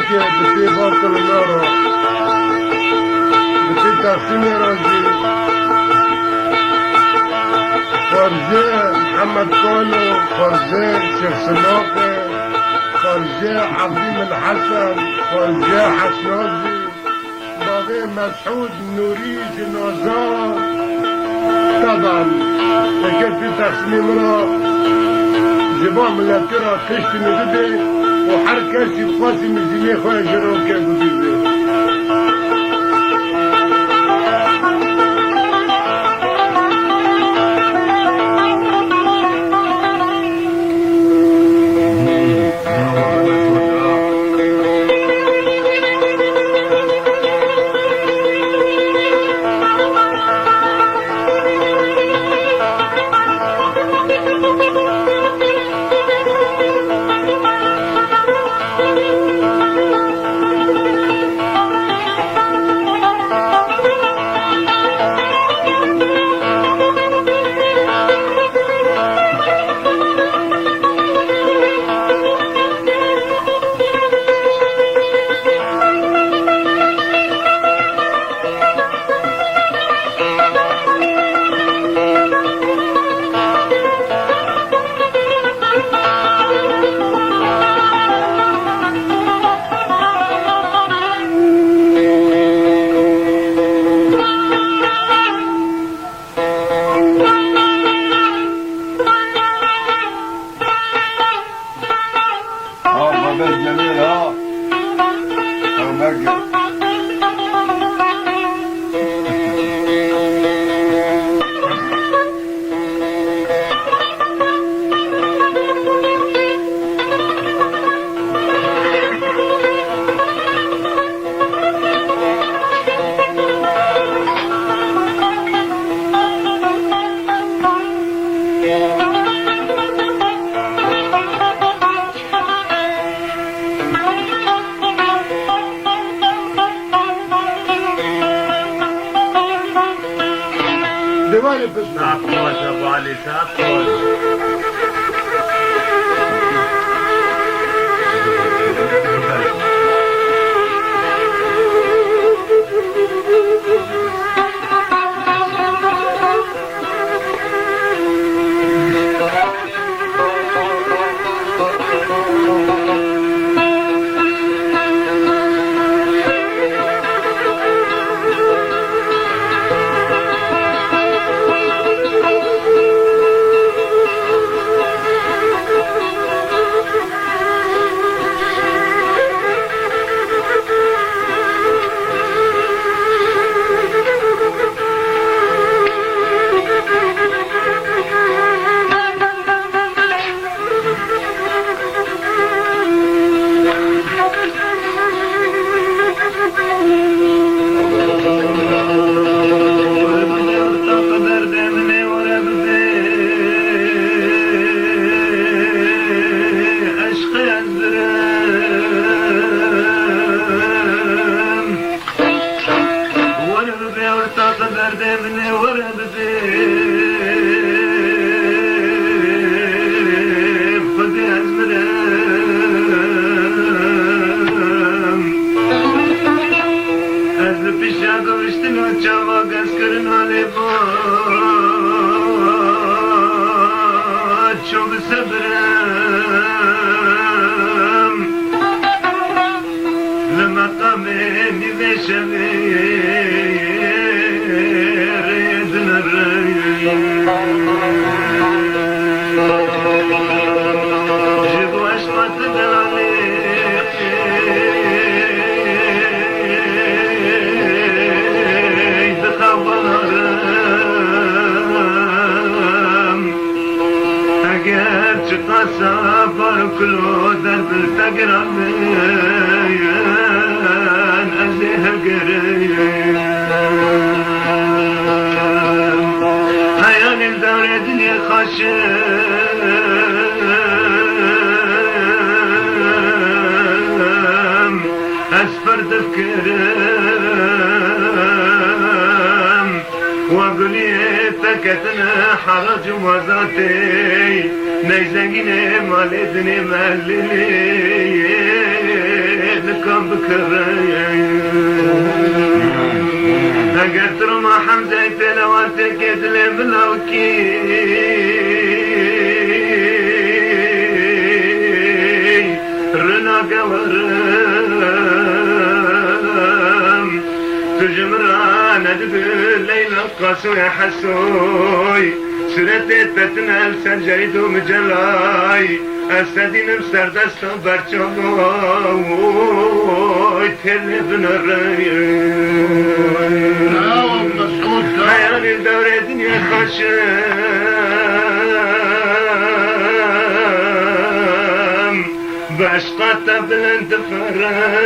که بسی باطل نارا بسی تقسیم رازی خارجه محمد کانو خارجه شیخ سماقه خارجه عظیم الحسن خارجه حسنازی باقي مسعود نوري جنازة طبعا لكن في تصميمنا جبام ملكرة كشت ندبي وحركة قاسم الجميع خويا جروكي قديبي ديواني بس تعطوش ابو علي تعطوش كله درب التقربين أزيه قريب حيان الدار دنيا خشم أسفر تفكرم وقلي تكتنا حرج وزاتي نيزاقيني مالدني ماللي لك كم بكرين اگر ترما حمزه تلواتك يدلي ملوكي رنا قورم تجمران ادبر ليلة قاسوي حسوي سرتي تتنال سجيد مجلاي استدين بسردست برچوي تل بنرين حيان الدورة دنيا خشم باشقات بلند فرم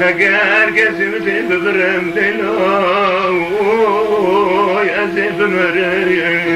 اگر گزم دی ببرم دلوی ازیب مریم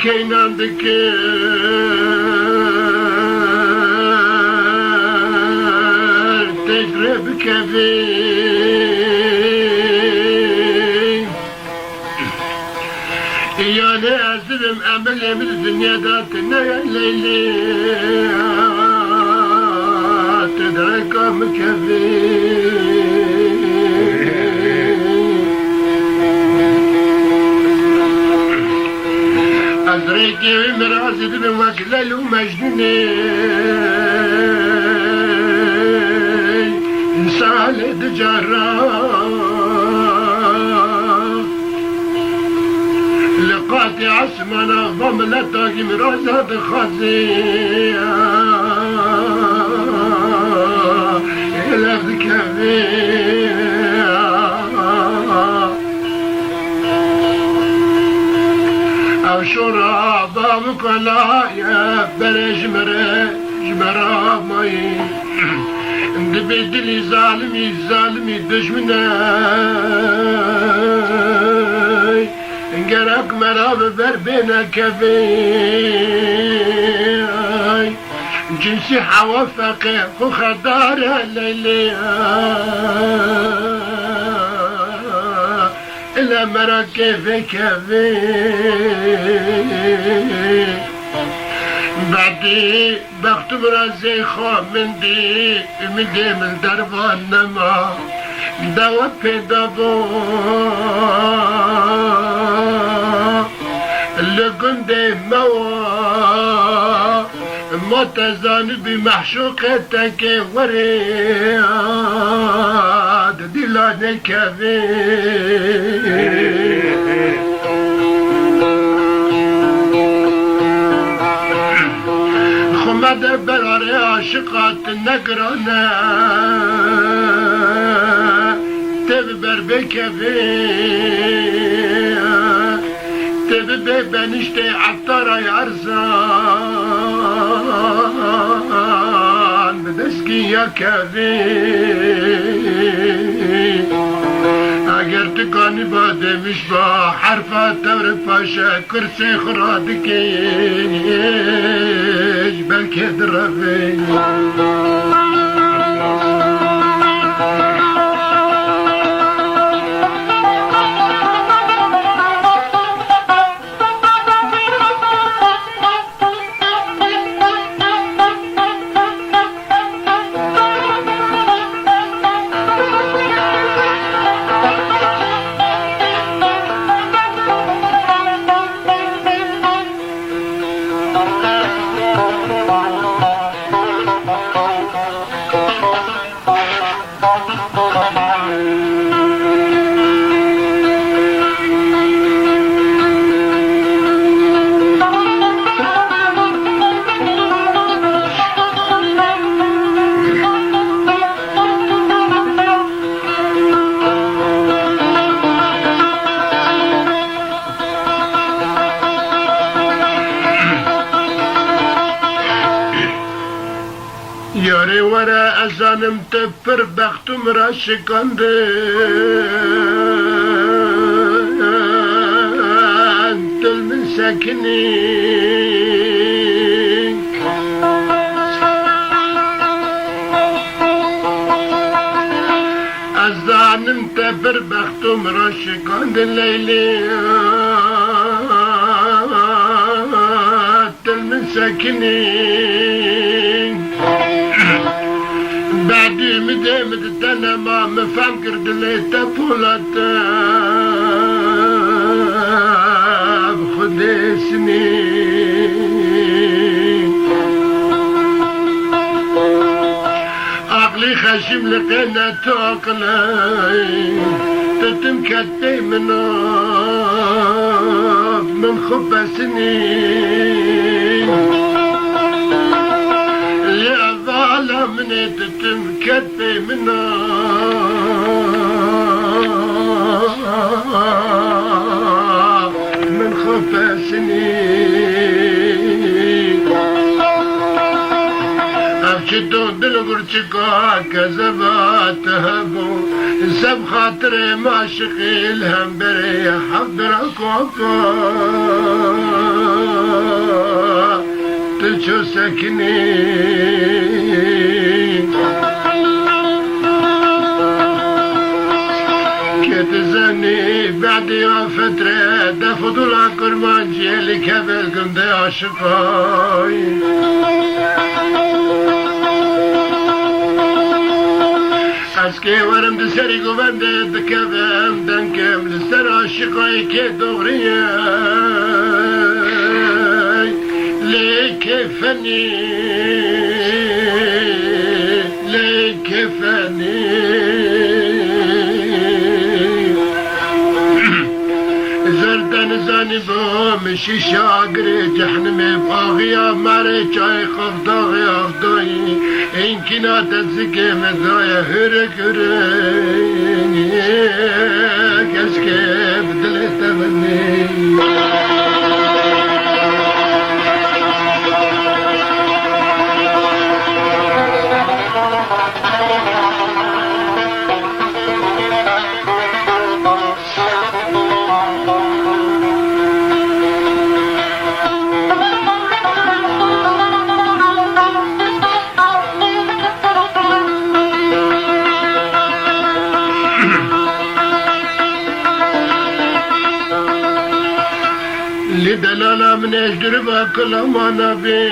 Keynan'daki tecrüb kefi yani ezdim emelimiz dünyada ne leyli tedrekam kefi أزريكي ومرازي بن وكلل ومجنوني إنسان دجارة لقاتي عسمنا ضملتك مرازة دخازي إلى ذكري شراب مكلا يا برج مرا ماي بدلي ظالمي دشمناي انقرق مرا ببر بينا كفي جنسي حوافقي وخدار الليلي إلا مراكب كفي بعدي بخت برازي خو من دي من دربان نما دوا بيدابو اللي قندي موا متزان بمحشوقتك ورياد دلاني كفي خمد براري عاشقات النقرانة تببر بكفي تببر بنشتي عطارة عرزان بدسكي يا كفي اگر تکانی باده مش با حرفات تور پاشا کرسی خرادکیش بلکه درفی Yarı vara ezanım tepir baktım raşikandı. Dülmün sekini. Ezanım tepir baktım raşikandı Leyli. Dülmün sekini. بعدي مدمت انا ما مفكر دليت بولتا بخد سنين عقلي خشم لقينا توقلي تتم كتي من خب سنين من تتم كتفي منا من خفى سنين أفشدون دلغرتكا كذبات هبو سب خاطري ما شقيل هم بري حضرك وفا تلشو سكنين كتزني بعد يا فترة دفضل عكرمان جيلي كبلكم دي عشقاي اسكي ورم دسري قوان دي دكبم دنكم لسر عشقاي كي دغرية لكفني زردن زاني بومشي شاقري جحنمي باغيا ماري چاي خفضاغي افضاي انكنا تزكي مدايا هرك هرك اسكي بدلي تمني لدلالا من اجدر كل ما نبيم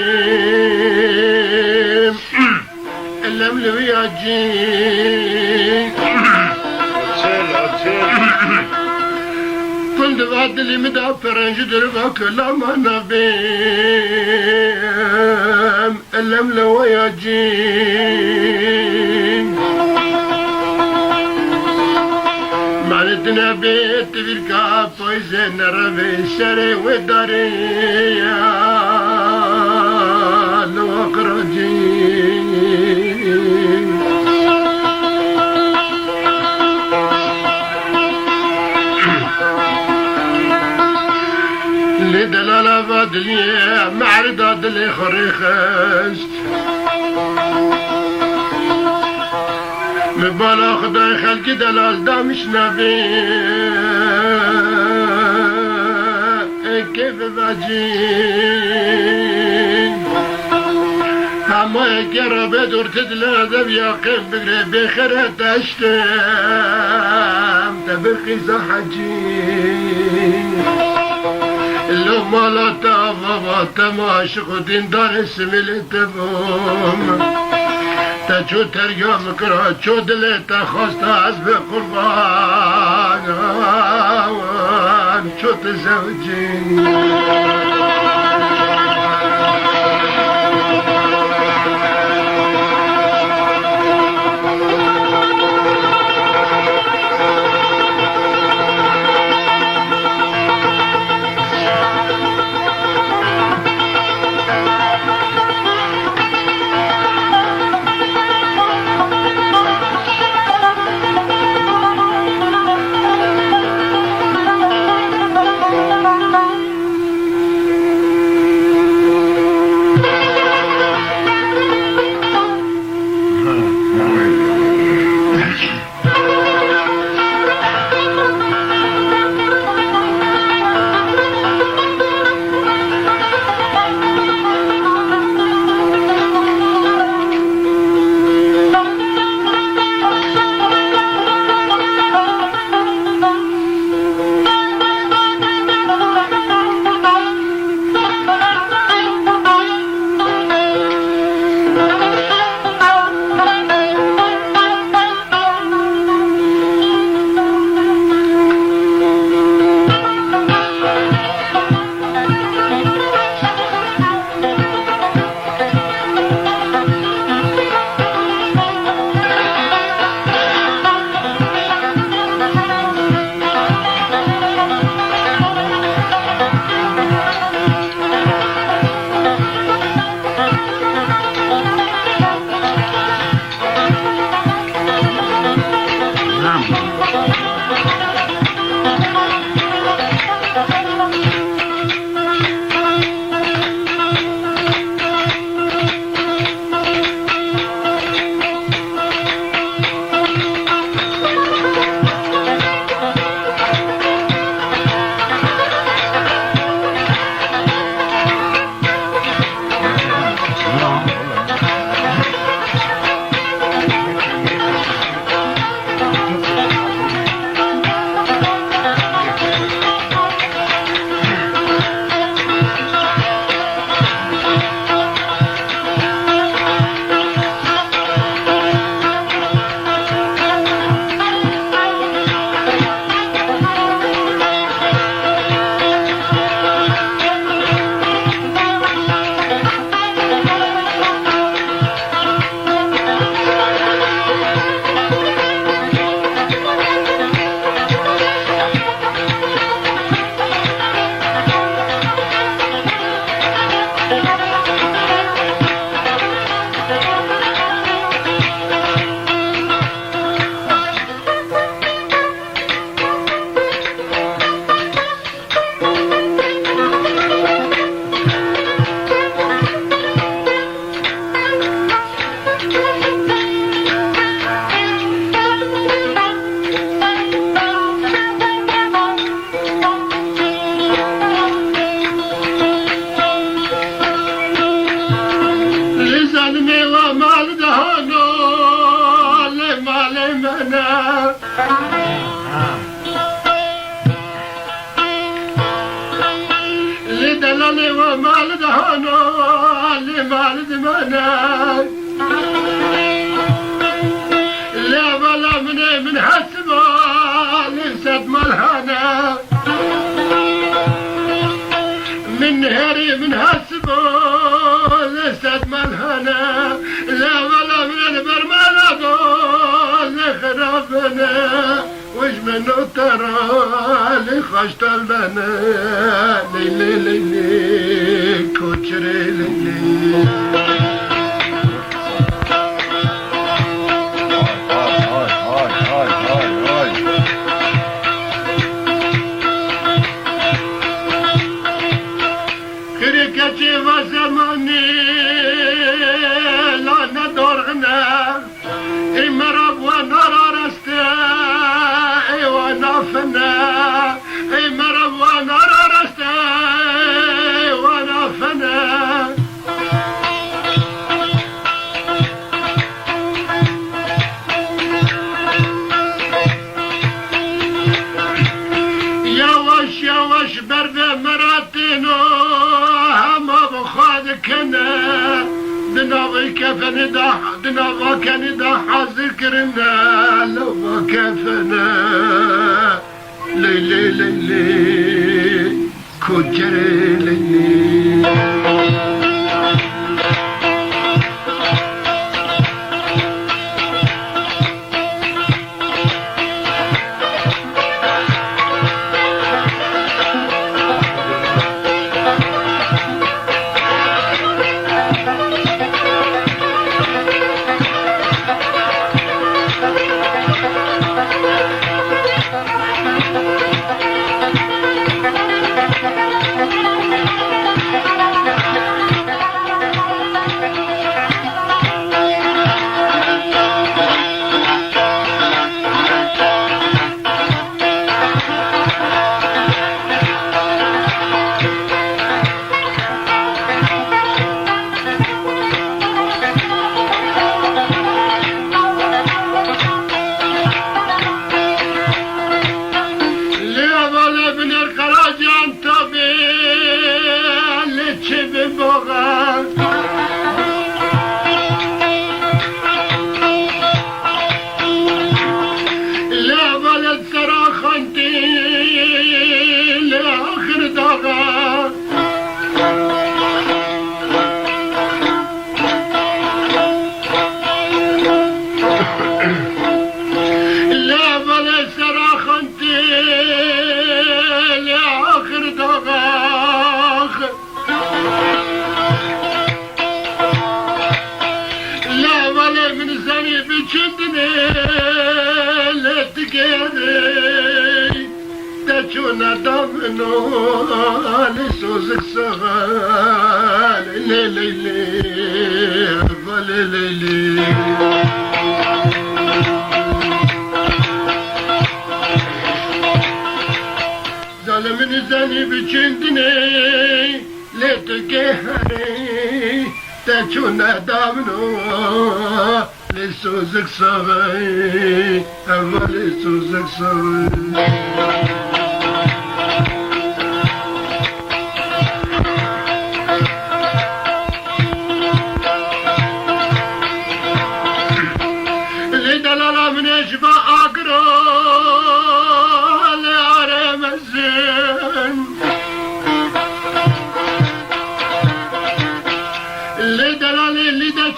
اللملو ياجي كل دفعت اللي مدافر اجدر كل ما نبيم اللملو ياجي معناتنا بيت بالكاب ويزن ربي الشري والداري لو اقرجي لدلالة بادلي معرض دلي خريخست مبالا خداي خلقي دلال دامش نبي كيف باجين اما يكرا بدور تدلا ذب يقيم بقري بخيرة تشتم تبقي زحجين لو مالا تافا تماشق دين دار اسمي لتبوم تجو تريوم كرا چو دلتا خواست از به قربان چو تزوجين ومال دهانو لمال دمانا لا ولا من حسبه لسد ملهانا من هري من حسبه لسد ملهانا لا ولا من البرمانة لخرابنا وش منو ترى لخشت لنا ليلي ليلي كوتشري ليلي كريكتي وزماني لا ندورنا مرب ونار رستا ونافنا مرب ونار رستا ونافنا يواش برد مراتينو هما بخادكنا دناوي كفن دناوي كان دا ذكرنا لو ما كفنا ليلي ليلي كجري ليلي تجونا دمنو لسوزك صغال ليلي ليلي ظالمني زاني بجندني لتقهري تجونا دمنو لسوزك صغال لسوزك صغال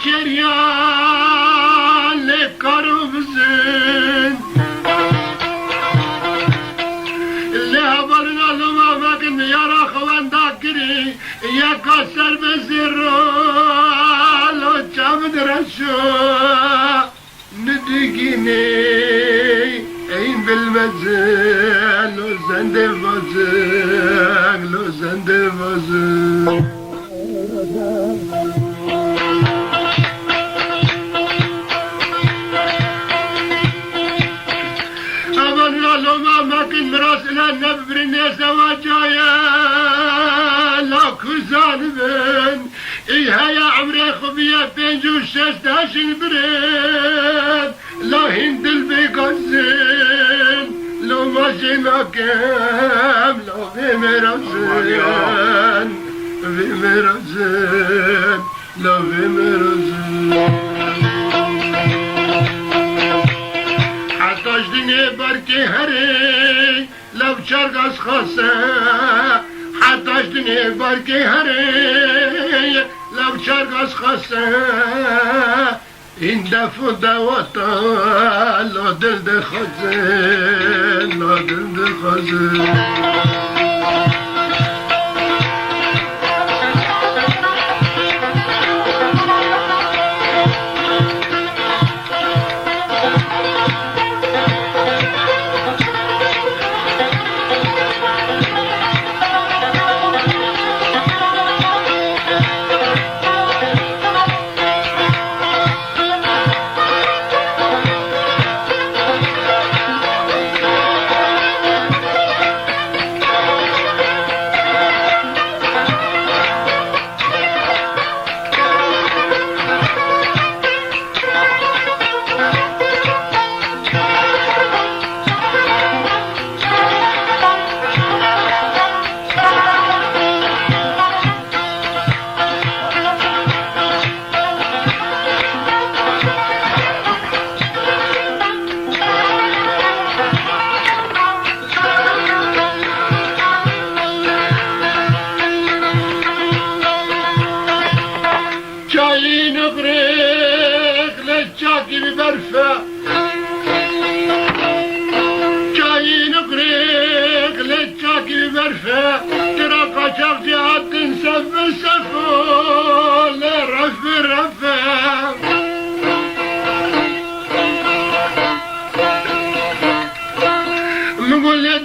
Keryan karımızın Lehabarın alıma bakın yara kıvanda giri Ya kasar bezirro Lo çamdır aşağı Nüdügini Eyn bilmezin Lo zende vazın Lo zende vazın مراسلة نبرني زواجايا لا كوزانبن إيها يا عمري خبيا بينجو شاشتاشن برد لا هند البيقزن لو ماشي مكام لو بمراسن ویمرزن لا ویمرزن حتاش دنیا برکی هری لو چرگاز خاصه حتاش دنیا برکی هری لو چرگاز خاصه این دفع دواتا لا دل دخوزه لا دل دخوزه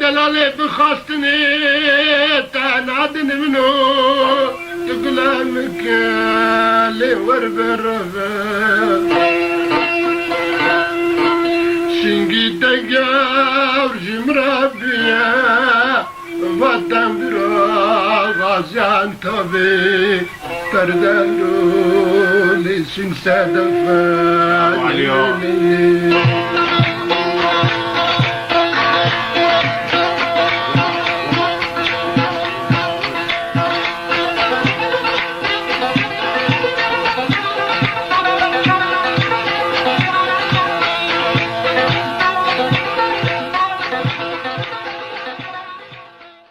دلاله بخواستني تنادن منو تقلامك لي وربرفا شنقي دقاور جمرابيا وطن برا غازيان طبي تردلو لي سنسادفا